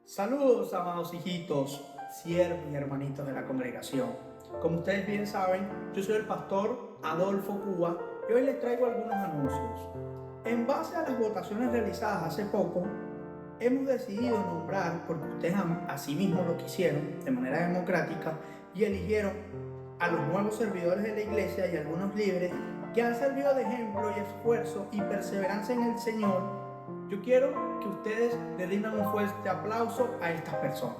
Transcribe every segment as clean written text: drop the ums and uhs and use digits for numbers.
Saludos, amados hijitos, siervos y hermanitos de la congregación. Como ustedes bien saben, yo soy el pastor Adolfo Cuba y hoy les traigo algunos anuncios. En base a las votaciones realizadas hace poco, hemos decidido nombrar, porque ustedes así mismo lo quisieron de manera democrática y eligieron a los nuevos servidores de la iglesia y algunos líderes que han servido de ejemplo y esfuerzo y perseverancia en el Señor. Yo quiero que ustedes le rindan un fuerte aplauso a estas personas.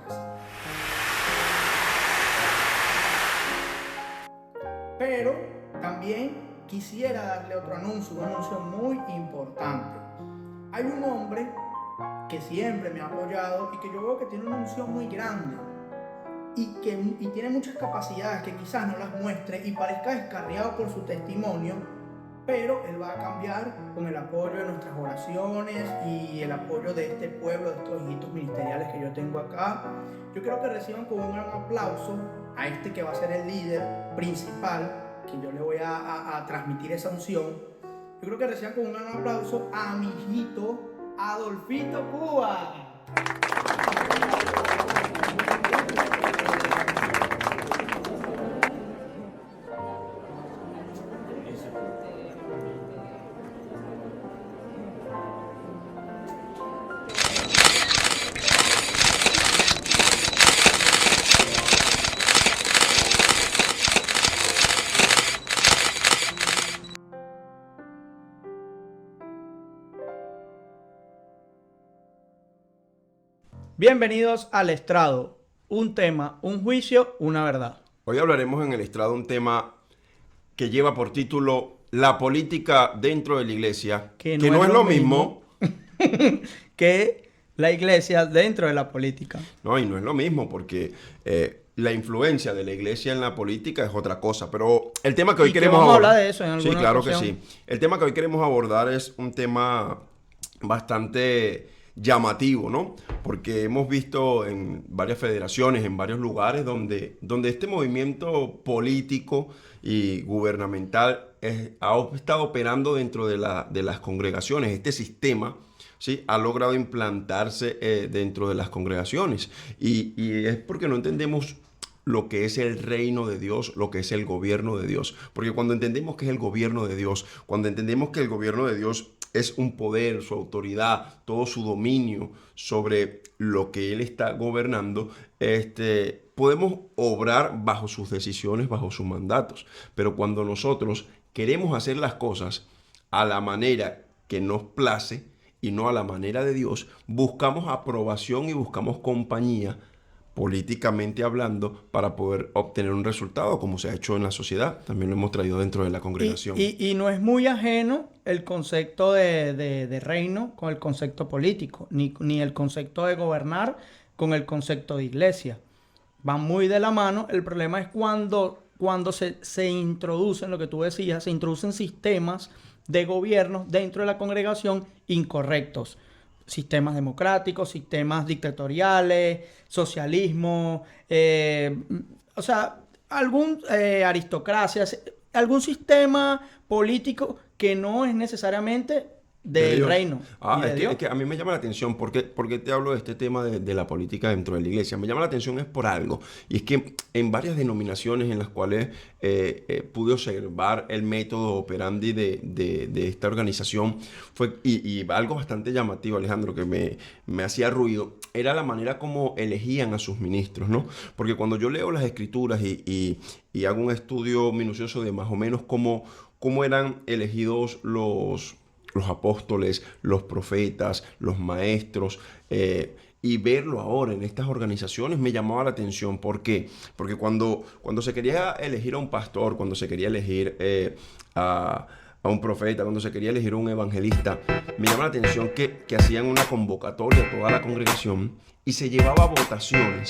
Pero también quisiera darle otro anuncio, un anuncio muy importante. Hay un hombre que siempre me ha apoyado y que yo veo que tiene una unción muy grande y tiene muchas capacidades que quizás no las muestre y parezca descarriado por su testimonio, pero él va a cambiar con el apoyo de nuestras oraciones y el apoyo de este pueblo, de estos hijitos ministeriales que yo tengo acá. Yo quiero que reciban con un gran aplauso a este que va a ser el líder principal, que yo le voy a transmitir esa unción. Yo creo que reciban con un gran aplauso a mi hijito Adolfito Cuba. Bienvenidos al estrado, un tema, un juicio, una verdad. Hoy hablaremos en el estrado un tema que lleva por título La política dentro de la iglesia, que no es lo mismo que la iglesia dentro de la política. No, y no es lo mismo porque la influencia de la iglesia en la política es otra cosa. Pero el tema que hoy queremos vamos abordar... a hablar de eso en alguna Sí, claro ocasión. que sí. El tema que hoy queremos abordar es un tema bastante llamativo, ¿no? Porque hemos visto en varias federaciones, en varios lugares donde este movimiento político y gubernamental ha estado operando dentro de las congregaciones. Este sistema, ¿sí?, ha logrado implantarse dentro de las congregaciones. Y es porque no entendemos lo que es el reino de Dios, lo que es el gobierno de Dios. Porque cuando entendemos que es el gobierno de Dios, cuando entendemos que el gobierno de Dios es un poder, su autoridad, todo su dominio sobre lo que Él está gobernando, podemos obrar bajo sus decisiones, bajo sus mandatos. Pero cuando nosotros queremos hacer las cosas a la manera que nos place y no a la manera de Dios, buscamos aprobación y buscamos compañía, políticamente hablando, para poder obtener un resultado, como se ha hecho en la sociedad. También lo hemos traído dentro de la congregación. Y no es muy ajeno el concepto de reino con el concepto político, ni el concepto de gobernar con el concepto de iglesia. Van muy de la mano. El problema es cuando se introducen, lo que tú decías, se introducen sistemas de gobierno dentro de la congregación incorrectos. Sistemas democráticos, sistemas dictatoriales, socialismo, aristocracia, algún sistema político que no es necesariamente del reino. Es que a mí me llama la atención, ¿por qué te hablo de este tema de la política dentro de la iglesia? Me llama la atención es por algo, y es que en varias denominaciones en las cuales pude observar el método operandi de esta organización, y algo bastante llamativo, Alejandro, que me hacía ruido, era la manera como elegían a sus ministros, ¿no? Porque cuando yo leo las escrituras y hago un estudio minucioso de más o menos cómo eran elegidos los apóstoles, los profetas, los maestros, y verlo ahora en estas organizaciones me llamaba la atención. ¿Por qué? Porque cuando se quería elegir a un pastor, cuando se quería elegir a un profeta, cuando se quería elegir a un evangelista, me llama la atención que hacían una convocatoria a toda la congregación y se llevaba a votaciones.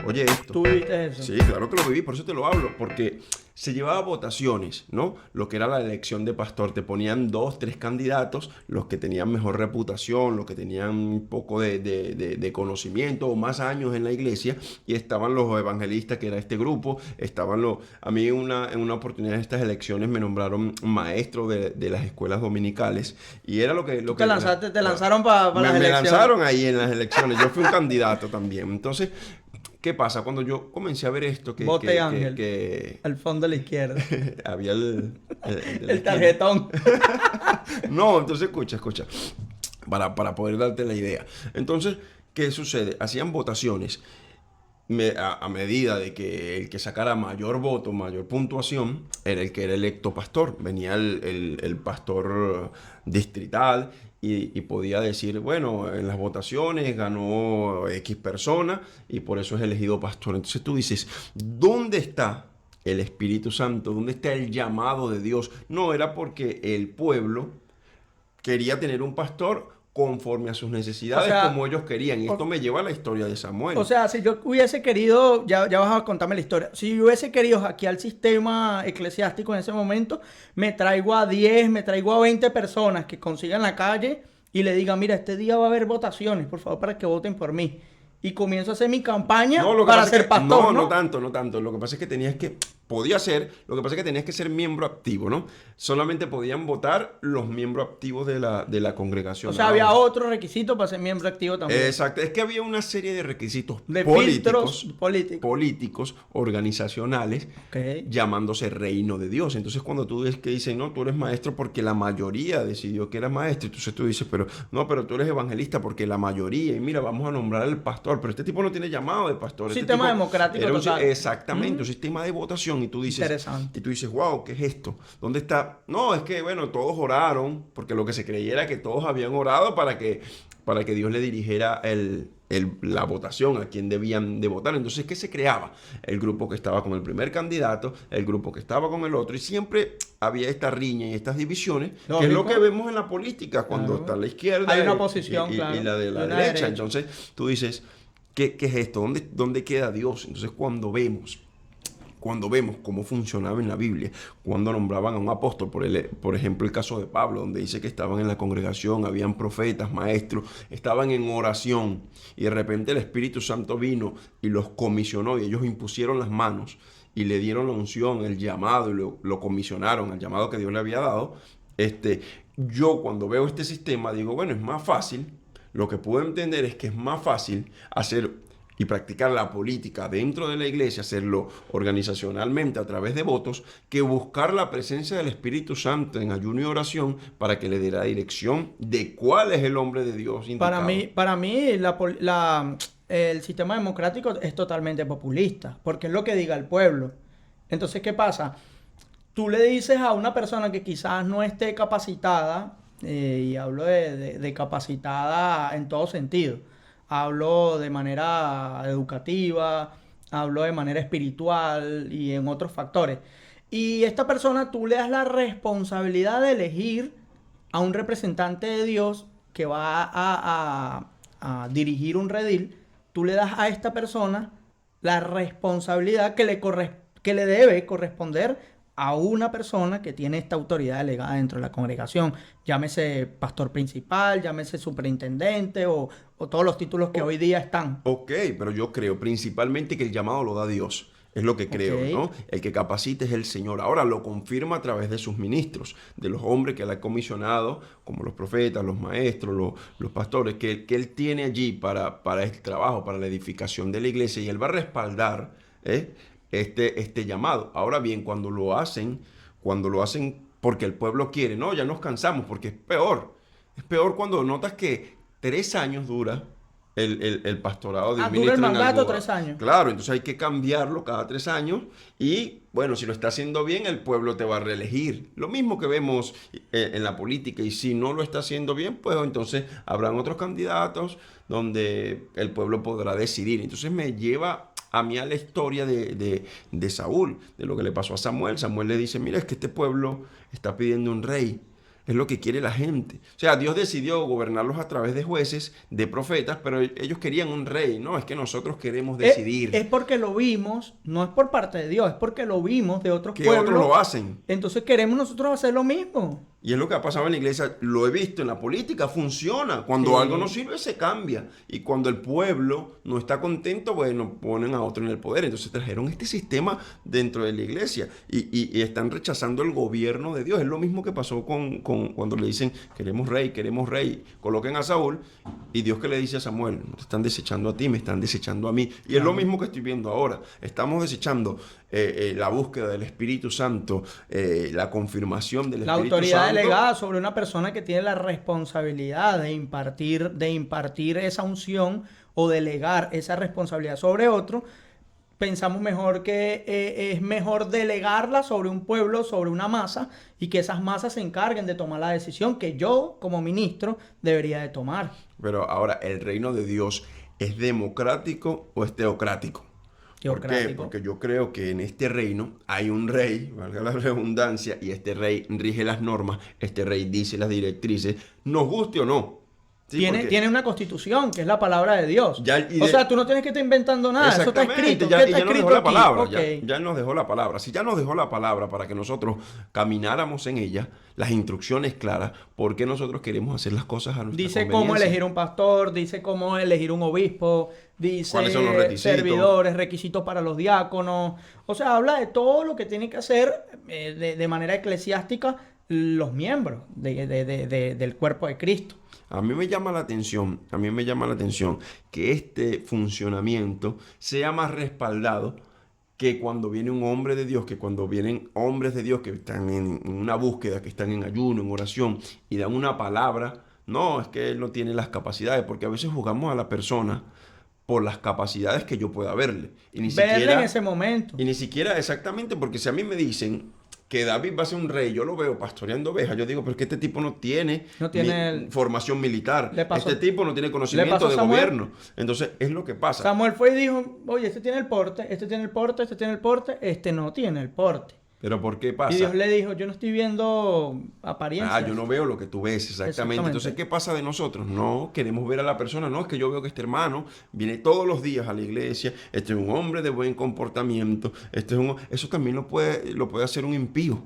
Oye esto. ¿Tú viste eso? Sí, claro que lo viví, por eso te lo hablo, porque se llevaba votaciones, ¿no? Lo que era la elección de pastor. Te ponían 2, 3 candidatos, los que tenían mejor reputación, los que tenían un poco de conocimiento o más años en la iglesia, y estaban los evangelistas, que era este grupo, estaban los... A mí en una oportunidad de estas elecciones me nombraron maestro de las escuelas dominicales, y era lo que... Te lanzaron para las elecciones. Me lanzaron ahí en las elecciones, yo fui un candidato también. Entonces, ¿qué pasa? Cuando yo comencé a ver esto, Vote Ángel, al fondo de la izquierda. Había el tarjetón. No, entonces escucha, para poder darte la idea. Entonces, ¿qué sucede? Hacían votaciones a medida de que el que sacara mayor voto, mayor puntuación, era el que era electo pastor. Venía el pastor distrital y podía decir, bueno, en las votaciones ganó X persona y por eso es elegido pastor. Entonces tú dices, ¿dónde está el Espíritu Santo? ¿Dónde está el llamado de Dios? No, era porque el pueblo quería tener un pastor conforme a sus necesidades, o sea, como ellos querían. Y esto me lleva a la historia de Samuel. O sea, si yo hubiese querido, ya vas a contarme la historia, si yo hubiese querido hackear el sistema eclesiástico en ese momento, me traigo a 10, me traigo a 20 personas que consigan la calle y le digan, mira, este día va a haber votaciones, por favor, para que voten por mí. Y comienzo a hacer mi campaña para ser pastor, ¿no? No tanto. Lo que pasa es que lo que pasa es que tenías que ser miembro activo, ¿no? Solamente podían votar los miembros activos de la congregación. O sea, había otro requisito para ser miembro activo también. Exacto. Es que había una serie de requisitos políticos, organizacionales, llamándose reino de Dios. Entonces, cuando tú ves que dicen, no, tú eres maestro porque la mayoría decidió que eras maestro, entonces tú dices, pero tú eres evangelista porque la mayoría, y mira, vamos a nombrar al pastor, pero este tipo no tiene llamado de pastor. Sistema democrático total. Exactamente, un sistema de votación. Y tú dices, wow, ¿qué es esto? ¿Dónde está? No, es que, bueno, todos oraron, porque lo que se creía era que todos habían orado para que Dios le dirigiera la votación a quien debían de votar. Entonces, ¿qué se creaba? El grupo que estaba con el primer candidato, el grupo que estaba con el otro, y siempre había esta riña y estas divisiones, que es lo que vemos en la política, cuando está la izquierda hay una oposición, y la de la derecha. Entonces, tú dices, ¿qué es esto? ¿Dónde queda Dios? Entonces, cuando vemos cómo funcionaba en la Biblia, cuando nombraban a un apóstol, por ejemplo el caso de Pablo, donde dice que estaban en la congregación, habían profetas, maestros, estaban en oración, y de repente el Espíritu Santo vino y los comisionó, y ellos impusieron las manos y le dieron la unción, el llamado, y lo comisionaron, el llamado que Dios le había dado. Yo cuando veo este sistema digo, bueno, es más fácil, lo que puedo entender es que es más fácil hacer y practicar la política dentro de la iglesia, hacerlo organizacionalmente a través de votos, que buscar la presencia del Espíritu Santo en ayuno y oración para que le dé la dirección de cuál es el hombre de Dios indicado. Para mí el sistema democrático es totalmente populista, porque es lo que diga el pueblo. Entonces, ¿qué pasa? Tú le dices a una persona que quizás no esté capacitada, y hablo de capacitada en todo sentido, hablo de manera educativa, hablo de manera espiritual y en otros factores. Y esta persona tú le das la responsabilidad de elegir a un representante de Dios que va a dirigir un redil. Tú le das a esta persona la responsabilidad que le debe corresponder a una persona que tiene esta autoridad delegada dentro de la congregación, llámese pastor principal, llámese superintendente o todos los títulos que hoy día están. Ok, pero yo creo principalmente que el llamado lo da Dios. Es lo que creo, ¿no? El que capacita es el Señor. Ahora lo confirma a través de sus ministros, de los hombres que Él ha comisionado, como los profetas, los maestros, los pastores, que Él tiene allí para este trabajo, para la edificación de la iglesia, y Él va a respaldar este llamado. Ahora bien, cuando lo hacen porque el pueblo quiere, no, ya nos cansamos, porque es peor cuando notas que 3 años dura el pastorado de un ministro. Dura el mandato 3 años. Claro, entonces hay que cambiarlo cada 3 años, y bueno, si lo está haciendo bien, el pueblo te va a reelegir. Lo mismo que vemos en la política, y si no lo está haciendo bien, pues entonces habrán otros candidatos donde el pueblo podrá decidir. Entonces me lleva a mí a la historia de Saúl, de lo que le pasó a Samuel. Samuel le dice, mira, es que este pueblo está pidiendo un rey. es lo que quiere la gente. O sea, Dios decidió gobernarlos a través de jueces, de profetas, pero ellos querían un rey. No, es que nosotros queremos decidir. Es porque lo vimos, no es por parte de Dios, es porque lo vimos de otros Que pueblos. otros lo hacen. Entonces queremos nosotros hacer lo mismo. Y es lo que ha pasado en la iglesia, lo he visto en la política, funciona. Cuando Sí. algo no sirve, se cambia. Y cuando el pueblo no está contento, bueno, ponen a otro en el poder. Entonces trajeron este sistema dentro de la iglesia y están rechazando el gobierno de Dios. Es lo mismo que pasó con cuando le dicen, queremos rey. Coloquen a Saúl y Dios que le dice a Samuel, no te están desechando a ti, me están desechando a mí. Y es lo mismo que estoy viendo ahora. Estamos desechando la búsqueda del Espíritu Santo, la confirmación del La Espíritu autoridad Santo. delegada sobre una persona que tiene la responsabilidad de impartir esa unción o delegar esa responsabilidad sobre otro, pensamos mejor que es mejor delegarla sobre un pueblo, sobre una masa, y que esas masas se encarguen de tomar la decisión que yo, como ministro, debería de tomar. Pero ahora, ¿el reino de Dios es democrático o es teocrático? ¿Por qué? Teocrático. Porque yo creo que en este reino hay un rey, valga la redundancia, y este rey rige las normas, este rey dice las directrices, nos guste o no. ¿Sí? Tiene una constitución, que es la palabra de Dios. O sea, tú no tienes que estar inventando nada, eso está escrito. Ya, ¿Qué y está ya nos escrito dejó la aquí? palabra, Ok. ya nos dejó la palabra. Si ya nos dejó la palabra para que nosotros camináramos en ella, las instrucciones claras, ¿por qué nosotros queremos hacer las cosas a nuestra Dice conveniencia? cómo elegir un pastor, dice cómo elegir un obispo, dice ¿Cuáles son los requisitos? servidores, requisitos para los diáconos. O sea, habla de todo lo que tienen que hacer de manera eclesiástica los miembros del cuerpo de Cristo. A mí me llama la atención que este funcionamiento sea más respaldado que cuando viene un hombre de Dios, que cuando vienen hombres de Dios que están en una búsqueda, que están en ayuno, en oración y dan una palabra. No, es que él no tiene las capacidades, porque a veces juzgamos a la persona por las capacidades que yo pueda verle. Y ni Verle siquiera, en ese momento. y ni siquiera exactamente, porque si a mí me dicen que David va a ser un rey, yo lo veo pastoreando ovejas, yo digo, pero es que este tipo no tiene formación militar, este tipo no tiene conocimiento de gobierno. Entonces, es lo que pasa. Samuel fue y dijo, oye, este tiene el porte, este tiene el porte, este tiene el porte, este no tiene el porte. ¿Pero por qué pasa? Y Dios le dijo, yo no estoy viendo apariencias. Yo no veo lo que tú ves, exactamente. Entonces, ¿qué pasa de nosotros? No queremos ver a la persona. No, es que yo veo que este hermano viene todos los días a la iglesia. Este es un hombre de buen comportamiento. Eso también lo puede hacer un impío,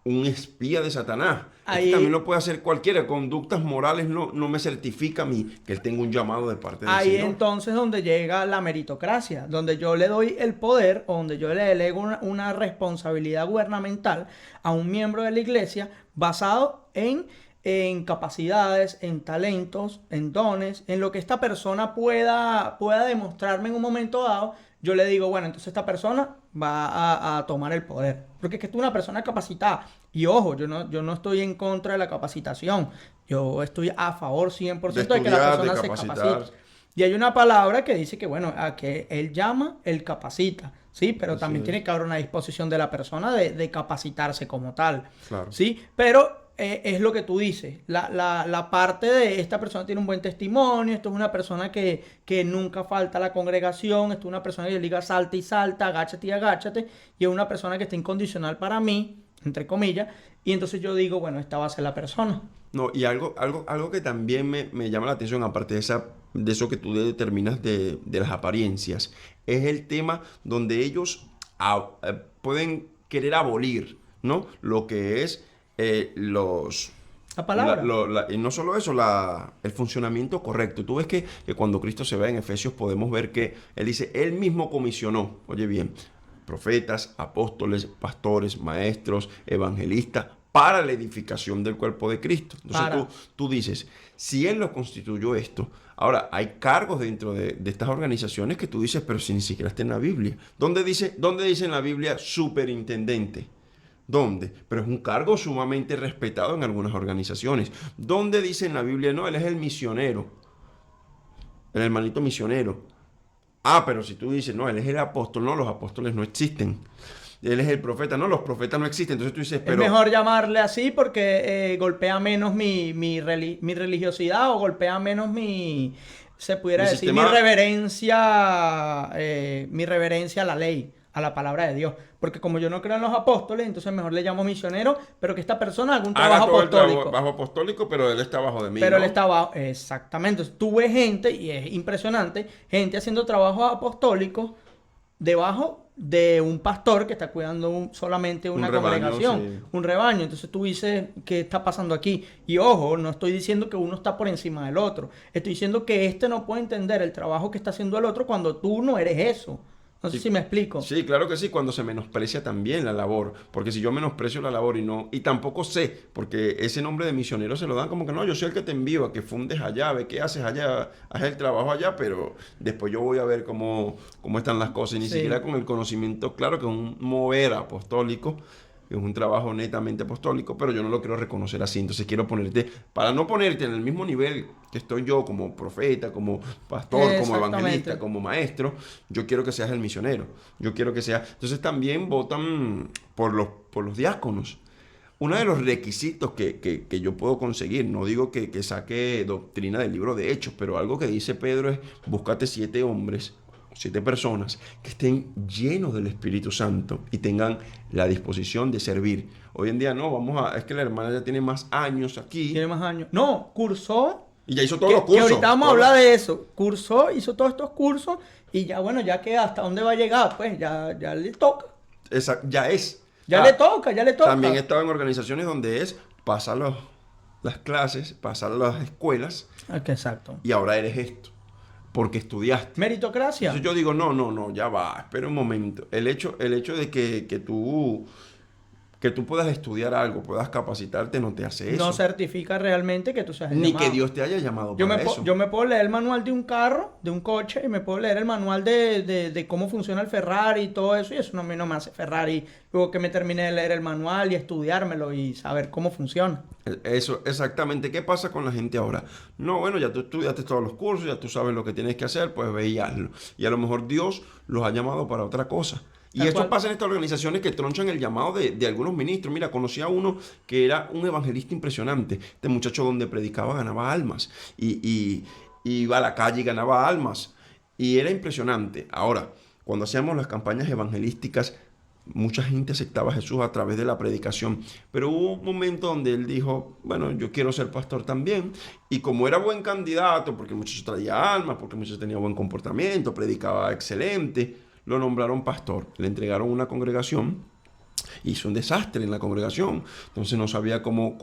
un espía de Satanás. También lo puede hacer cualquiera. Conductas morales no me certifica a mí que él tenga un llamado de parte del Señor. Ahí entonces donde llega la meritocracia, donde yo le doy el poder, o donde yo le delego una responsabilidad gubernamental a un miembro de la iglesia basado en capacidades, en talentos, en dones, en lo que esta persona pueda demostrarme en un momento dado. Yo le digo, bueno, entonces esta persona va a tomar el poder. Porque es que tú eres una persona capacitada. Y ojo, yo no estoy en contra de la capacitación. Yo estoy a favor 100% de que la persona se capacite. Y hay una palabra que dice que, bueno, a que él llama, él capacita. Sí, pero también tiene que haber una disposición de la persona de capacitarse como tal. Claro. Sí, pero es lo que tú dices. La parte de esta persona tiene un buen testimonio, esto es una persona que nunca falta a la congregación, esto es una persona que yo le diga salta y salta, agáchate y agáchate, y es una persona que está incondicional para mí, entre comillas, y entonces yo digo, bueno, esta va a ser la persona. No, y algo que también me llama la atención, aparte de eso que tú determinas de las apariencias, es el tema donde ellos pueden querer abolir, ¿no? Lo que es la palabra. Y no solo eso, el funcionamiento correcto. Tú ves que cuando Cristo se ve en Efesios podemos ver que Él dice, Él mismo comisionó, oye bien, profetas, apóstoles, pastores, maestros, evangelistas, para la edificación del cuerpo de Cristo. Entonces tú dices, si Él lo constituyó esto, ahora hay cargos dentro de estas organizaciones que tú dices, pero si ni siquiera está en la Biblia. ¿Dónde dice en la Biblia superintendente? ¿Dónde? Pero es un cargo sumamente respetado en algunas organizaciones. ¿Dónde dice en la Biblia? No, él es el misionero, el hermanito misionero. Pero si tú dices, no, él es el apóstol, no, los apóstoles no existen. Él es el profeta, no, los profetas no existen. Entonces tú dices, pero... Es mejor llamarle así porque golpea menos mi religiosidad, o golpea menos se pudiera decir, mi reverencia a la ley, a la palabra de Dios. Porque como yo no creo en los apóstoles, entonces mejor le llamo misionero, pero que esta persona haga un trabajo Haga todo apostólico. el trabajo apostólico, pero él está bajo de mí, Pero ¿no? él estaba, exactamente. Entonces, tú ves gente, y es impresionante, gente haciendo trabajos apostólicos debajo de un pastor que está cuidando solamente una rebaño, congregación, sí. un rebaño. Entonces tú dices, ¿qué está pasando aquí? Y ojo, no estoy diciendo que uno está por encima del otro. Estoy diciendo que este no puede entender el trabajo que está haciendo el otro cuando tú no eres eso. No sé Sí, si me explico. sí, claro que sí, cuando se menosprecia también la labor, porque si yo menosprecio la labor y tampoco sé, porque ese nombre de misionero se lo dan como que no, yo soy el que te envío a que fundes allá, ve qué haces allá, haz el trabajo allá, pero después yo voy a ver cómo están las cosas, y ni Sí. siquiera con el conocimiento, claro que es un mover apostólico, es un trabajo netamente apostólico, pero yo no lo quiero reconocer así. Entonces quiero ponerte, para no ponerte en el mismo nivel que estoy yo como profeta, como pastor, como evangelista, Exactamente. como maestro, yo quiero que seas el misionero. Yo quiero que seas... Entonces también votan por los diáconos. Uno de los requisitos que yo puedo conseguir, no digo que saque doctrina del libro de Hechos, pero algo que dice Pedro es, búscate 7 hombres, 7 personas que estén llenos del Espíritu Santo y tengan la disposición de servir. Hoy en día no, es que la hermana ya tiene más años Tiene aquí más años. No, cursó. y ya hizo todos los Que cursos. ahorita vamos a todos hablar los- de eso. Cursó, hizo todos estos cursos y ya, bueno, ya que hasta dónde va a llegar, pues ya le toca. Ya es. Ya Ah, le toca, ya le toca. También he estado en organizaciones donde es pasar las clases, pasar las escuelas Exacto. y ahora eres esto, porque estudiaste. Meritocracia. Entonces yo digo, no, ya va, espera un momento. El hecho de que tú puedas estudiar algo, puedas capacitarte, no te hace No eso. certifica realmente que tú seas el Ni que llamado. Dios te haya llamado Yo para me, eso. yo me puedo leer el manual de un carro, de un coche, y me puedo leer el manual de cómo funciona el Ferrari y todo eso, y eso a mí no me hace Ferrari. Luego que me termine de leer el manual y estudiármelo y saber cómo funciona. Eso, exactamente. ¿Qué pasa con la gente ahora? No, bueno, ya tú estudiaste todos los cursos, ya tú sabes lo que tienes que hacer, pues ve y hazlo. Y a lo mejor Dios los ha llamado para otra cosa. Y Tal esto cual. pasa en estas organizaciones que tronchan el llamado de algunos ministros. Mira, conocí a uno que era un evangelista impresionante. Este muchacho donde predicaba ganaba almas. Y iba a la calle y ganaba almas. Y era impresionante. Ahora, cuando hacíamos las campañas evangelísticas, mucha gente aceptaba a Jesús a través de la predicación, pero hubo un momento donde él dijo, bueno, yo quiero ser pastor también, y como era buen candidato, porque el muchacho traía almas, porque el muchacho tenía buen comportamiento, predicaba excelente, lo nombraron pastor, le entregaron una congregación, hizo un desastre en la congregación, entonces no sabía cómo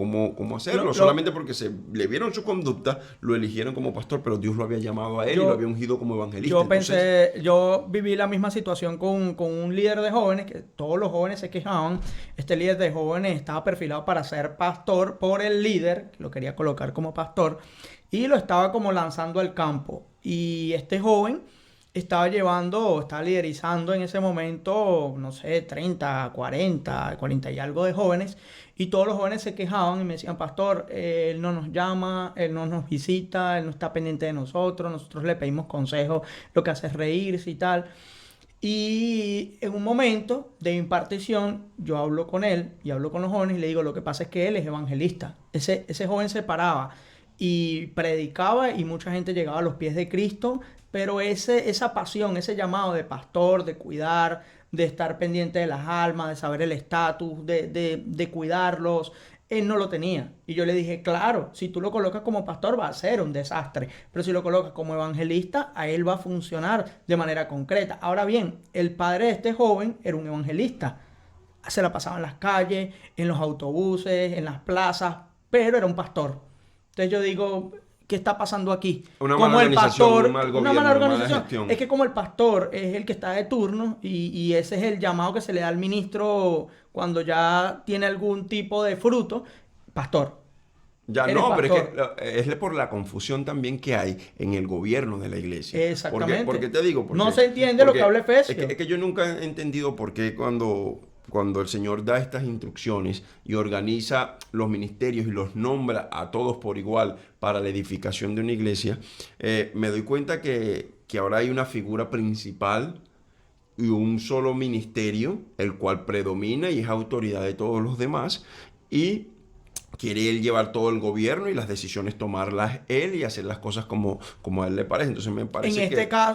hacerlo, Lo- solamente lo- porque le vieron su conducta, lo eligieron como pastor, pero Dios lo había llamado a él y lo había ungido como evangelista. Yo Entonces, pensé, yo viví la misma situación con un líder de jóvenes, que todos los jóvenes se quejaban. Este líder de jóvenes estaba perfilado para ser pastor por el líder, que lo quería colocar como pastor, y lo estaba como lanzando al campo. Y este joven estaba liderizando en ese momento, no sé, 30, 40 y algo de jóvenes. Y todos los jóvenes se quejaban y me decían, pastor, él no nos llama, él no nos visita, él no está pendiente de nosotros le pedimos consejos, lo que hace es reírse y tal. Y en un momento de impartición, yo hablo con él y hablo con los jóvenes y le digo, lo que pasa es que él es evangelista. Ese joven se paraba y predicaba y mucha gente llegaba a los pies de Cristo, pero esa pasión, ese llamado de pastor, de cuidar, de estar pendiente de las almas, de saber el estatus, de cuidarlos, él no lo tenía. Y yo le dije, claro, si tú lo colocas como pastor va a ser un desastre, pero si lo colocas como evangelista, a él va a funcionar de manera concreta. Ahora bien, el padre de este joven era un evangelista. Se la pasaba en las calles, en los autobuses, en las plazas, pero era un pastor. Entonces yo digo, ¿qué está pasando aquí? una mala Como el organización, pastor, un mal una gobierno, mala una mala organización, gestión. es que como el pastor es el que está de turno y ese es el llamado que se le da al ministro cuando ya tiene algún tipo de fruto, pastor, Ya eres no, pero es que pastor. es por la confusión también que hay en el gobierno de la iglesia. Exactamente. ¿Por qué te digo? No se entiende lo que habla Efesios. Es que yo nunca he entendido por qué cuando el Señor da estas instrucciones y organiza los ministerios y los nombra a todos por igual para la edificación de una iglesia, me doy cuenta que ahora hay una figura principal y un solo ministerio, el cual predomina y es autoridad de todos los demás, y quiere él llevar todo el gobierno y las decisiones tomarlas él y hacer las cosas como a él le parece. Entonces me parece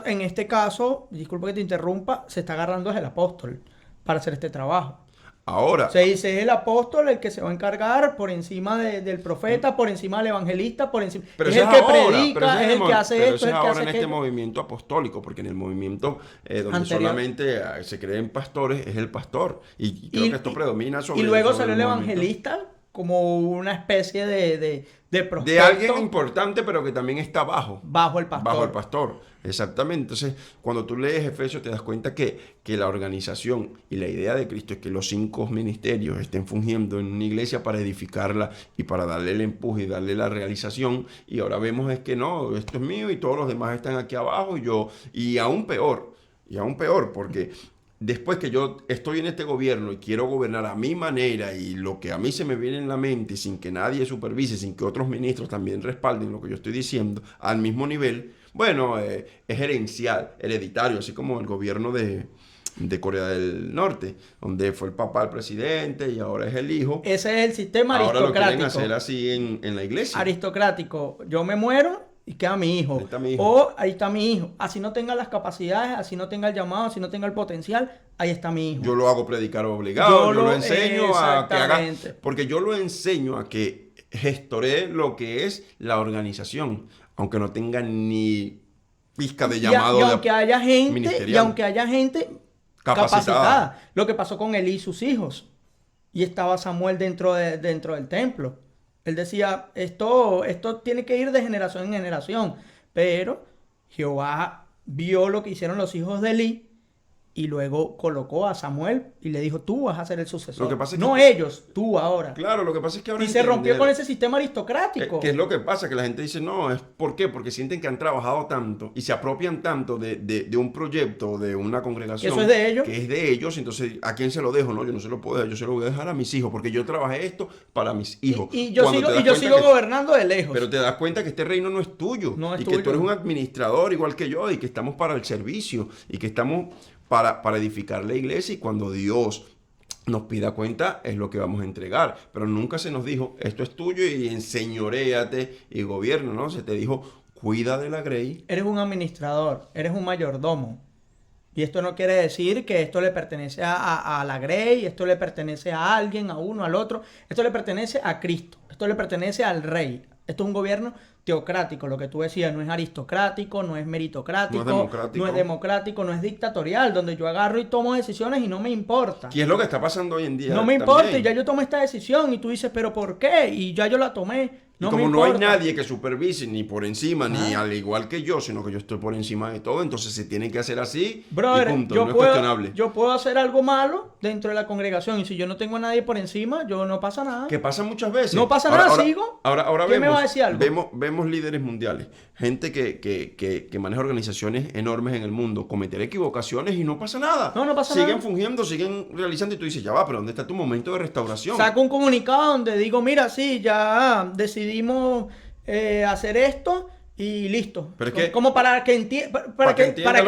En este caso, disculpa que te interrumpa, se está agarrando es el apóstol para hacer este trabajo. ahora... Se dice, es el apóstol el que se va a encargar por encima del profeta, por encima del evangelista, por encima... Pero es eso el que ahora, predica, es el que hace pero esto, eso es es el que ahora hace en este aquello. movimiento apostólico, porque en el movimiento donde Anterior. solamente se creen pastores es el pastor. Y creo que esto predomina sobre... Y luego sobre salió el movimiento. evangelista como una especie de prospecto De alguien importante, pero que también está bajo. bajo el pastor. Bajo el pastor, exactamente. Entonces, cuando tú lees Efesios, te das cuenta que la organización y la idea de Cristo es que los 5 ministerios estén fungiendo en una iglesia para edificarla y para darle el empuje y darle la realización. Y ahora vemos es que no, esto es mío y todos los demás están aquí abajo y aún peor, porque después que yo estoy en este gobierno y quiero gobernar a mi manera y lo que a mí se me viene en la mente sin que nadie supervise, sin que otros ministros también respalden lo que yo estoy diciendo al mismo nivel, bueno, es hereditario, así como el gobierno de Corea del Norte, donde fue el papá el presidente y ahora es el hijo. Ese es el sistema Ahora lo quieren aristocrático. hacer así en la iglesia. Aristocrático. Yo me muero y queda mi hijo. Ahí está mi hijo. O ahí está mi hijo. Así no tenga las capacidades, así no tenga el llamado, así no tenga el potencial, ahí está mi hijo. Yo lo hago predicar obligado, yo lo enseño a que haga, exactamente. porque yo lo enseño a que gestoree lo que es la organización, aunque no tenga ni pizca de llamado y aunque haya gente, ministerial. y aunque haya gente capacitada. Lo que pasó con Elí y sus hijos. Y estaba Samuel dentro del templo. Él decía, esto tiene que ir de generación en generación. Pero Jehová vio lo que hicieron los hijos de Elí y luego colocó a Samuel y le dijo, tú vas a ser el sucesor. Lo que pasa es no que... ellos, tú ahora. Claro, lo que pasa es que ahora Y se rompió con ese sistema aristocrático. ¿Qué es lo que pasa? Que la gente dice, no, ¿por qué? Porque sienten que han trabajado tanto y se apropian tanto de un proyecto, de una congregación. ¿Eso es de ellos? Que es de ellos, entonces, ¿a quién se lo dejo? No, yo no se lo puedo dejar, yo se lo voy a dejar a mis hijos, porque yo trabajé esto para mis hijos. Y yo sigo gobernando de lejos. Pero te das cuenta que este reino no es tuyo. No es y tuyo. que tú eres un administrador igual que yo y que estamos para el servicio y que estamos para edificar la iglesia y cuando Dios nos pida cuenta es lo que vamos a entregar. Pero nunca se nos dijo, esto es tuyo y enseñoréate y gobierna, ¿no? Se te dijo, cuida de la grey. Eres un administrador, eres un mayordomo. Y esto no quiere decir que esto le pertenece a la grey, esto le pertenece a alguien, a uno, al otro. Esto le pertenece a Cristo, esto le pertenece al rey. Esto es un gobierno teocrático, lo que tú decías, no es aristocrático, no es meritocrático, no es democrático, no es dictatorial, donde yo agarro y tomo decisiones y no me importa. ¿Qué es lo que está pasando hoy en día? No me importa, y ya yo tomé esta decisión y tú dices, pero ¿por qué? Y ya yo la tomé. No, y como no hay nadie que supervise ni por encima, ni al igual que yo, sino que yo estoy por encima de todo, entonces se tiene que hacer así. Brother, y punto, no es cuestionable. Yo puedo hacer algo malo dentro de la congregación y si yo no tengo a nadie por encima, yo no pasa nada. Que pasa muchas veces. No pasa nada, sigo. Ahora ¿Quién me va a decir algo? Vemos líderes mundiales, gente que maneja organizaciones enormes en el mundo, cometer equivocaciones y no pasa nada. No pasa nada. Siguen fungiendo, siguen realizando y tú dices, ya va, pero ¿dónde está tu momento de restauración? Saco un comunicado donde digo, mira, sí, ya decidimos hacer esto y listo. Pero es que, como para que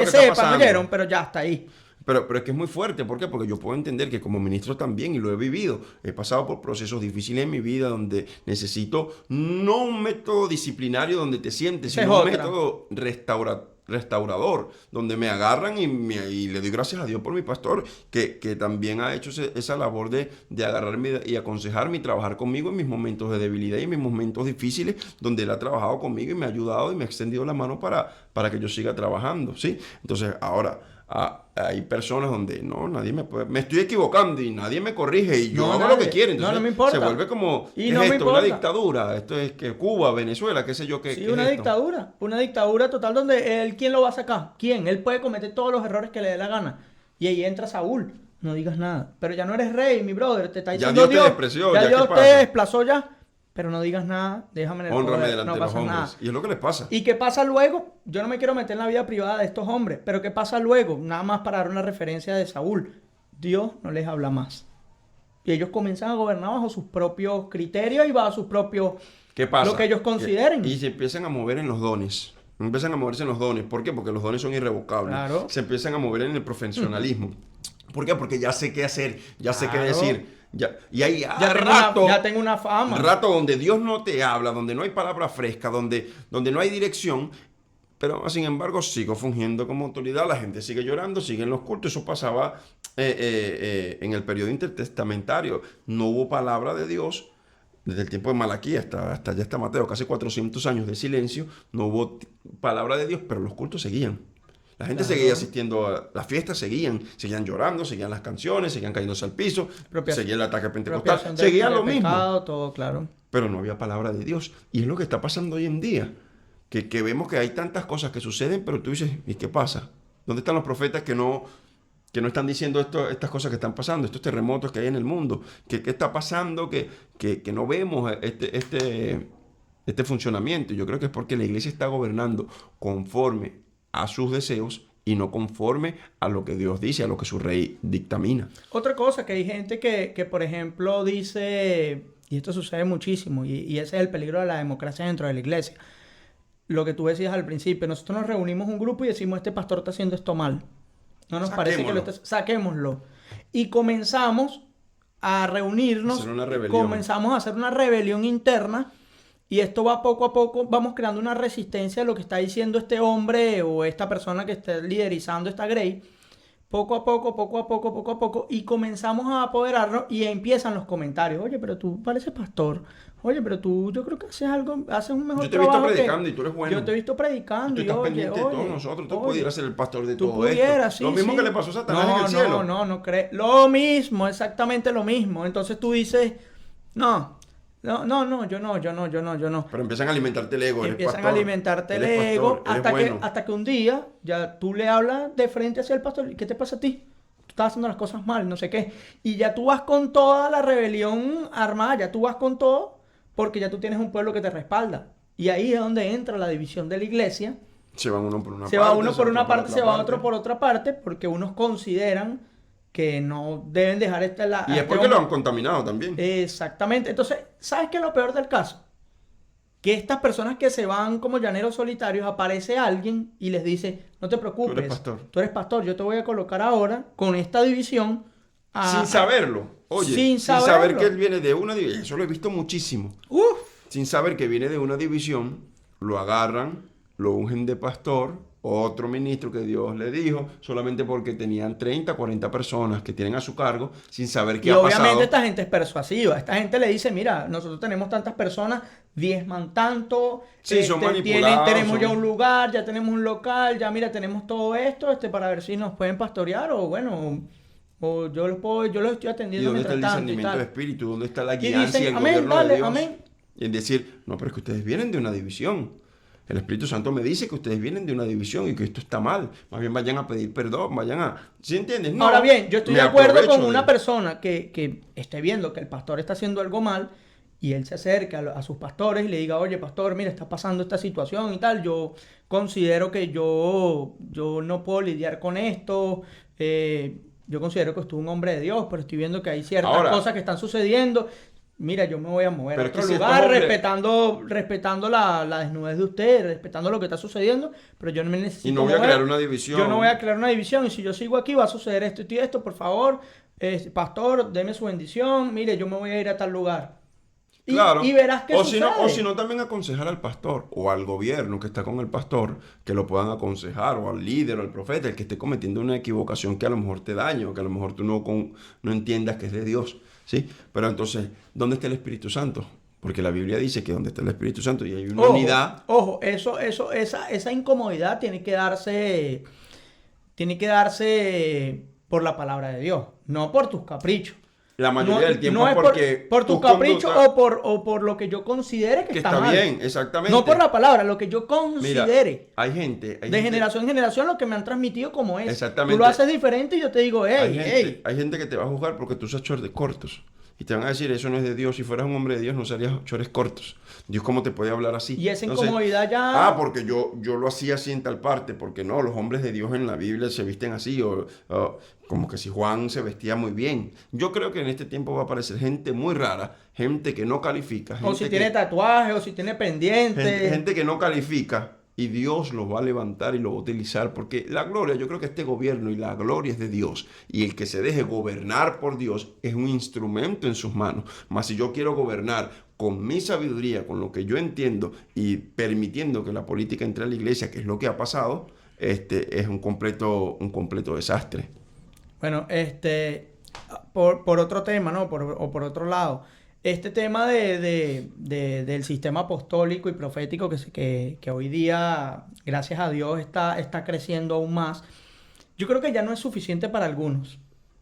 sepan, ¿oyeron? Pero ya está ahí. Pero es que es muy fuerte, ¿por qué? Porque yo puedo entender que como ministro también, y lo he vivido, he pasado por procesos difíciles en mi vida donde necesito no un método disciplinario donde te sientes, sino un método restaurador, donde me agarran y le doy gracias a Dios por mi pastor, que también ha hecho esa labor de agarrarme y aconsejarme y trabajar conmigo en mis momentos de debilidad y en mis momentos difíciles, donde él ha trabajado conmigo y me ha ayudado y me ha extendido la mano para que yo siga trabajando, ¿sí? Entonces, ahora... hay personas donde nadie me estoy equivocando y nadie me corrige y yo hago lo que quiero, entonces no me importa. se vuelve como y no me una dictadura, esto es que Cuba, Venezuela, qué sé yo qué. Sí, ¿qué una es esto? una dictadura total donde ¿quién lo va a sacar? ¿Quién? Él puede cometer todos los errores que le dé la gana y ahí entra Saúl, no digas nada, pero ya no eres rey, mi brother, te está diciendo Dios te despreció, ya Dios ¿qué te pasa? desplazó ya. Pero no digas nada, déjame en el Hónrame poder, delante no de los pasa hombres. nada. Y es lo que les pasa. ¿Y qué pasa luego? Yo no me quiero meter en la vida privada de estos hombres, pero ¿qué pasa luego? Nada más para dar una referencia de Saúl. Dios no les habla más. Y ellos comienzan a gobernar bajo sus propios criterios y bajo sus propios... ¿Qué pasa? Lo que ellos consideren. Y se empiezan a mover en los dones. Empiezan a moverse en los dones. ¿Por qué? Porque los dones son irrevocables. Claro. Se empiezan a mover en el profesionalismo. ¿Por qué? Porque ya sé qué hacer, ya sé qué decir. Y hay Ya tengo una fama. rato donde Dios no te habla, donde no hay palabra fresca, donde no hay dirección. Pero, sin embargo, sigo fungiendo como autoridad, la gente sigue llorando, siguen los cultos. Eso pasaba en el periodo intertestamentario. No hubo palabra de Dios desde el tiempo de Malaquías hasta ya está Mateo, casi 400 años de silencio. No hubo palabra de Dios, pero los cultos seguían. La gente seguía asistiendo a las fiestas, seguían llorando, seguían las canciones, seguían cayéndose al piso, seguía el ataque pentecostal, seguían lo mismo. Pecado, todo, claro. Pero no había palabra de Dios. Y es lo que está pasando hoy en día. Que vemos que hay tantas cosas que suceden, pero tú dices, ¿y qué pasa? ¿Dónde están los profetas que no están diciendo estas cosas que están pasando, estos terremotos que hay en el mundo? ¿Qué está pasando que no vemos este funcionamiento? Yo creo que es porque la iglesia está gobernando conforme a sus deseos y no conforme a lo que Dios dice, a lo que su rey dictamina. Otra cosa, que hay gente que por ejemplo, dice, y esto sucede muchísimo, y ese es el peligro de la democracia dentro de la iglesia. Lo que tú decías al principio, nosotros nos reunimos un grupo y decimos, este pastor está haciendo esto mal. No nos parece que lo esté... Saquémoslo. Y comenzamos a reunirnos, comenzamos a hacer una rebelión interna, y esto va poco a poco, vamos creando una resistencia a lo que está diciendo este hombre o esta persona que está liderizando esta grey. Poco a poco, y comenzamos a apoderarnos y empiezan los comentarios. Oye, pero tú pareces pastor. Oye, pero tú, yo creo que haces un mejor trabajo. Yo te he visto predicando y tú eres bueno. Yo te he visto predicando. Tú estás pendiente de todos nosotros. Tú pudieras ser el pastor de todo esto. Sí, lo mismo que le pasó a Satanás en el cielo. No crees. Lo mismo, exactamente lo mismo. Entonces tú dices, no, yo no. Pero empiezan a alimentarte el ego. Empiezan a alimentarte el ego hasta que un día ya tú le hablas de frente hacia el pastor. ¿Qué te pasa a ti? Tú estás haciendo las cosas mal, no sé qué. Y ya tú vas con toda la rebelión armada, ya tú vas con todo, porque ya tú tienes un pueblo que te respalda. Y ahí es donde entra la división de la iglesia. Se va uno por una parte. Se va uno por una parte, se va otro por otra parte, porque unos consideran que no deben dejar y es porque lo han contaminado también. Exactamente. Entonces, ¿sabes qué es lo peor del caso? Que estas personas que se van como llaneros solitarios, aparece alguien y les dice, no te preocupes, tú eres pastor, yo te voy a colocar ahora con esta división. Sin saberlo. Oye, sin saber que él viene de una división. Eso lo he visto muchísimo. Sin saber que viene de una división, lo agarran, lo ungen de pastor, otro ministro que Dios le dijo, solamente porque tenían 30, 40 personas que tienen a su cargo, sin saber qué ha pasado. Y obviamente esta gente es persuasiva. Esta gente le dice, mira, nosotros tenemos tantas personas, diezman tanto, son manipulados, tenemos ya un lugar, ya tenemos un local, ya mira, tenemos todo esto, para ver si nos pueden pastorear, o bueno, o yo los estoy atendiendo. ¿Y dónde está el discernimiento de espíritu? ¿Dónde está la guianza y el gobierno de Dios? Amén. Y en decir, no, pero es que ustedes vienen de una división. El Espíritu Santo me dice que ustedes vienen de una división y que esto está mal. Más bien vayan a pedir perdón, ¿sí entiendes? No, ahora bien, yo estoy de acuerdo con una persona que esté viendo que el pastor está haciendo algo mal y él se acerca a sus pastores y le diga, oye, pastor, mira, está pasando esta situación y tal. Yo considero que yo no puedo lidiar con esto. Yo considero que usted es un hombre de Dios, pero estoy viendo que hay ciertas cosas que están sucediendo. Mira, yo me voy a mover a otro lugar, respetando la desnudez de usted, respetando lo que está sucediendo, pero yo no me necesito. Y no voy a crear una división. Yo no voy a crear una división, y si yo sigo aquí va a suceder esto y esto, por favor, pastor, deme su bendición, mire, yo me voy a ir a tal lugar. Claro. Y verás que sucede. O si no, también aconsejar al pastor o al gobierno que está con el pastor, que lo puedan aconsejar, o al líder o al profeta, el que esté cometiendo una equivocación que a lo mejor te daña, o que a lo mejor tú no entiendas que es de Dios. ¿Sí? Pero entonces, ¿dónde está el Espíritu Santo? Porque la Biblia dice que donde está el Espíritu Santo y hay una unidad. Ojo, esa incomodidad tiene que darse por la palabra de Dios, no por tus caprichos. La mayoría del tiempo no es porque por tus caprichos o por lo que yo considere que está mal. Bien, exactamente. No por la palabra, lo que yo considere. Mira, hay gente generación en generación lo que me han transmitido como es. Exactamente. Tú lo haces diferente y yo te digo, hay gente que te va a juzgar porque tú usas chores cortos. Y te van a decir, eso no es de Dios. Si fueras un hombre de Dios, no usarías chores cortos. Dios, ¿cómo te puede hablar así? Y esa incomodidad ya... porque yo lo hacía así en tal parte. Porque no, los hombres de Dios en la Biblia se visten así. O como que si Juan se vestía muy bien. Yo creo que en este tiempo va a aparecer gente muy rara. Gente que no califica. O si tiene tatuajes, o si tiene pendientes. Gente que no califica y Dios los va a levantar y los va a utilizar, porque la gloria, yo creo que este gobierno y la gloria es de Dios, y el que se deje gobernar por Dios es un instrumento en sus manos. Mas si yo quiero gobernar con mi sabiduría, con lo que yo entiendo y permitiendo que la política entre a la iglesia, que es lo que ha pasado, es un completo desastre. Bueno, por otro tema, ¿no? Por otro lado, este tema del sistema apostólico y profético que hoy día, gracias a Dios, está creciendo aún más, yo creo que ya no es suficiente para algunos.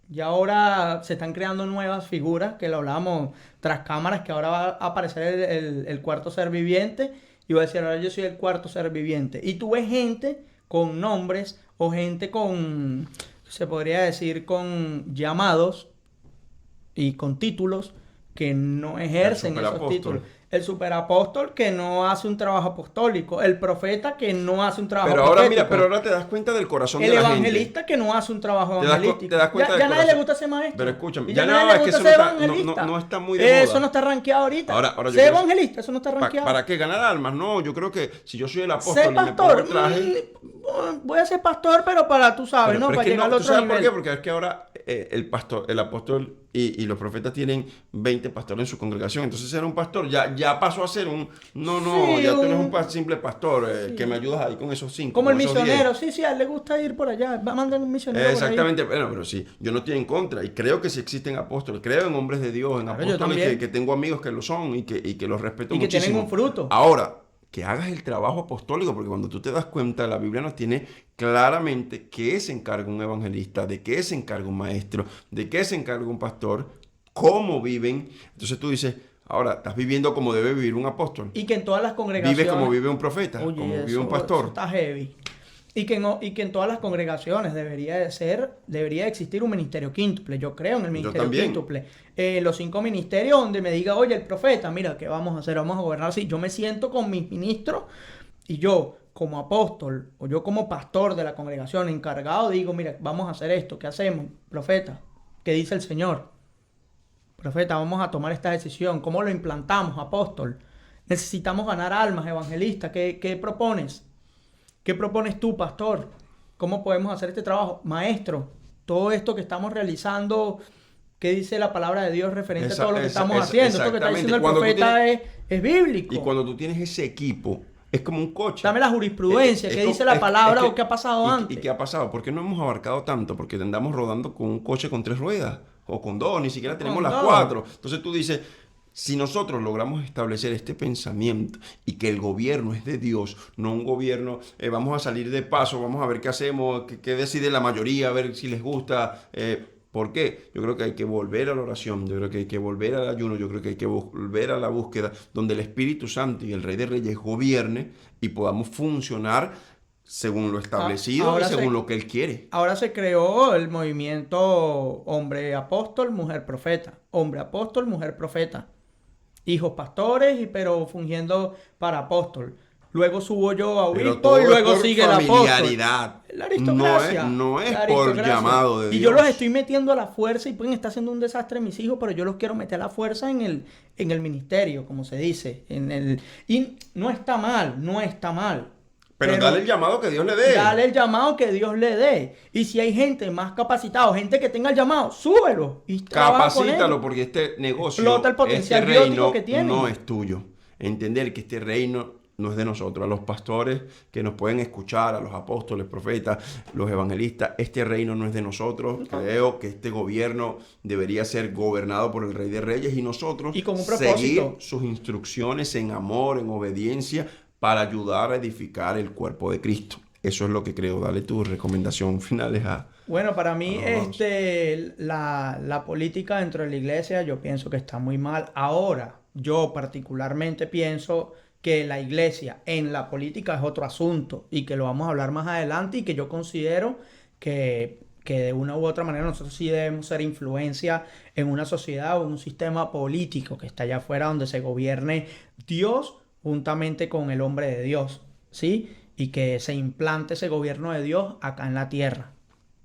Y ahora se están creando nuevas figuras, que lo hablábamos tras cámaras, que ahora va a aparecer el cuarto ser viviente y va a decir, ahora yo soy el cuarto ser viviente. Y tú ves gente con nombres o gente con, se podría decir, con llamados y con títulos que no ejercen esos títulos. El superapóstol que no hace un trabajo apostólico. El profeta que no hace un trabajo profético. Pero ahora te das cuenta del corazón de la gente. El evangelista que no hace un trabajo evangelístico. Te das cuenta del ya nadie corazón. le gusta ser maestro. Pero escúchame, ya nadie le gusta ser evangelista. No está muy de moda. Eso no está rankeado ahorita. Ahora ser evangelista, eso no está rankeado. ¿Para qué? ¿Ganar almas? No, yo creo que si yo soy el apóstol ser y me pongo el traje... voy a ser pastor, pero para, tú sabes, ¿no? Para llegar al otro ¿sabes nivel. por qué? Porque es que ahora el apóstol y los profetas tienen 20 pastores en su congregación. Entonces era un pastor, ya pasó a ser un... No, ya tú no eres un simple pastor, que me ayudas ahí con esos 5. Como el misionero, sí, a él le gusta ir por allá, va a mandar un misionero exactamente, por ahí. Bueno, pero sí, yo no estoy en contra y creo que sí existen apóstoles, creo en hombres de Dios, en apóstoles que tengo amigos que lo son y que los respeto muchísimo. Y que tienen un fruto. Ahora, que hagas el trabajo apostólico, porque cuando tú te das cuenta, la Biblia nos tiene claramente qué se encarga un evangelista, de qué se encarga un maestro, de qué se encarga un pastor, cómo viven. Entonces tú dices, ahora, estás viviendo como debe vivir un apóstol. Y que en todas las congregaciones... Vive como vive un profeta, como vive un pastor. Eso está heavy. Y que en todas las congregaciones debería existir un ministerio quíntuple. Yo creo en el ministerio quíntuple. Los 5 ministerios donde me diga, oye, el profeta, mira, ¿qué vamos a hacer? Vamos a gobernar así. Yo me siento con mis ministros y yo, como apóstol, o yo como pastor de la congregación encargado, digo, mira, vamos a hacer esto. ¿Qué hacemos? Profeta, ¿qué dice el Señor? Profeta, vamos a tomar esta decisión. ¿Cómo lo implantamos, apóstol? Necesitamos ganar almas, evangelista. ¿Qué propones? ¿Qué propones tú, pastor? ¿Cómo podemos hacer este trabajo? Maestro, todo esto que estamos realizando, ¿qué dice la palabra de Dios referente a todo lo que estamos haciendo? Esto que está diciendo el profeta es bíblico. Y cuando tú tienes ese equipo, es como un coche. Dame la jurisprudencia, ¿qué dice la palabra o qué ha pasado antes? ¿Y qué ha pasado? ¿Por qué no hemos abarcado tanto? Porque andamos rodando con un coche con 3 ruedas o con 2, ni siquiera tenemos las 4. Entonces tú dices... Si nosotros logramos establecer este pensamiento y que el gobierno es de Dios, no un gobierno, vamos a salir de paso, vamos a ver qué hacemos, qué decide la mayoría, a ver si les gusta. ¿Por qué? Yo creo que hay que volver a la oración, yo creo que hay que volver al ayuno, yo creo que hay que volver a la búsqueda donde el Espíritu Santo y el Rey de Reyes gobierne y podamos funcionar según lo establecido y según lo que Él quiere. Ahora se creó el movimiento hombre apóstol, mujer profeta. Hombre apóstol, mujer profeta. Hijos pastores, pero fungiendo para apóstol. Luego subo yo a obispo y luego sigue el apóstol. La aristocracia. No es por llamado de Dios. Y yo los estoy metiendo a la fuerza y pueden estar haciendo un desastre mis hijos, pero yo los quiero meter a la fuerza en el ministerio, como se dice. Y no está mal. Pero dale el llamado que Dios le dé. Dale el llamado que Dios le dé. Y si hay gente más capacitada, gente que tenga el llamado, súbelo. Y capacítalo, porque este negocio, explota el potencial este reino que tiene. No es tuyo. Entender que este reino no es de nosotros. A los pastores que nos pueden escuchar, a los apóstoles, profetas, los evangelistas, este reino no es de nosotros. Creo que este gobierno debería ser gobernado por el Rey de Reyes y nosotros y con un propósito. Seguir sus instrucciones en amor, en obediencia, para ayudar a edificar el cuerpo de Cristo. Eso es lo que creo. Dale tu recomendación finales a... Bueno, para mí la política dentro de la iglesia yo pienso que está muy mal. Ahora, yo particularmente pienso que la iglesia en la política es otro asunto y que lo vamos a hablar más adelante y que yo considero que de una u otra manera nosotros sí debemos ser influencia en una sociedad o en un sistema político que está allá afuera donde se gobierne Dios juntamente con el hombre de Dios, ¿sí? Y que se implante ese gobierno de Dios acá en la tierra.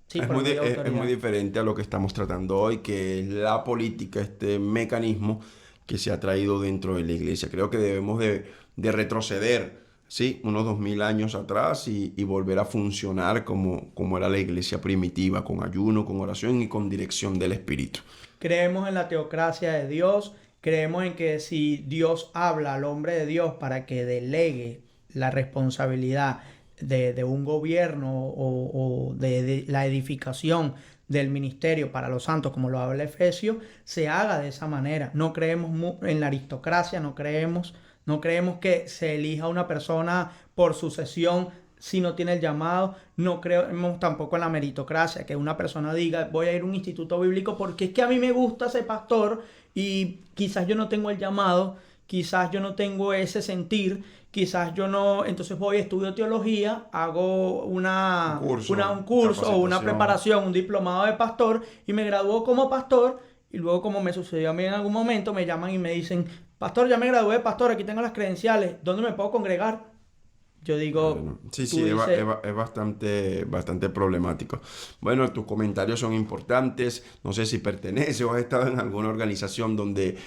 Sí, es muy diferente a lo que estamos tratando hoy, que es la política, este mecanismo que se ha traído dentro de la iglesia. Creo que debemos de retroceder sí, unos 2000 años atrás y volver a funcionar como era la iglesia primitiva, con ayuno, con oración y con dirección del Espíritu. Creemos en la teocracia de Dios, creemos en que si Dios habla al hombre de Dios para que delegue la responsabilidad de un gobierno o de la edificación del ministerio para los santos, como lo habla Efesios, se haga de esa manera. No creemos en la aristocracia, no creemos que se elija una persona por sucesión si no tiene el llamado. No creemos tampoco en la meritocracia, que una persona diga voy a ir a un instituto bíblico porque es que a mí me gusta ser pastor y quizás yo no tengo el llamado, quizás yo no tengo ese sentir, quizás yo no, entonces voy, estudio teología, hago Un curso, un curso o una capacitación. preparación, un diplomado de pastor y me graduó como pastor y luego, como me sucedió a mí en algún momento, me llaman y me dicen, pastor, ya me gradué de pastor, aquí tengo las credenciales, ¿dónde me puedo congregar? Yo digo, Bueno, sí, tú sí, dices, es bastante problemático. Bueno, tus comentarios son importantes. No sé si perteneces o has estado en alguna organización donde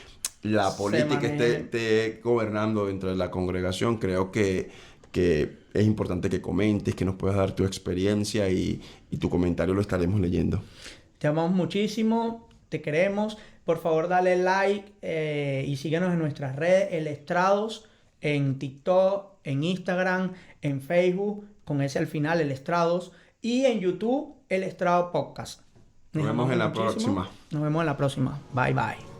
la se política maneje. esté gobernando dentro de la congregación. Creo que es importante que comentes, que nos puedas dar tu experiencia y tu comentario lo estaremos leyendo. Te amamos muchísimo, te queremos. Por favor, dale like y síguenos en nuestras redes, El Estrados, en TikTok, en Instagram, en Facebook, con ese al final, El Estrados, y en YouTube, El Estrado Podcast. Nos Les vemos en amamos la muchísimo. próxima. Nos vemos en la próxima. Bye bye.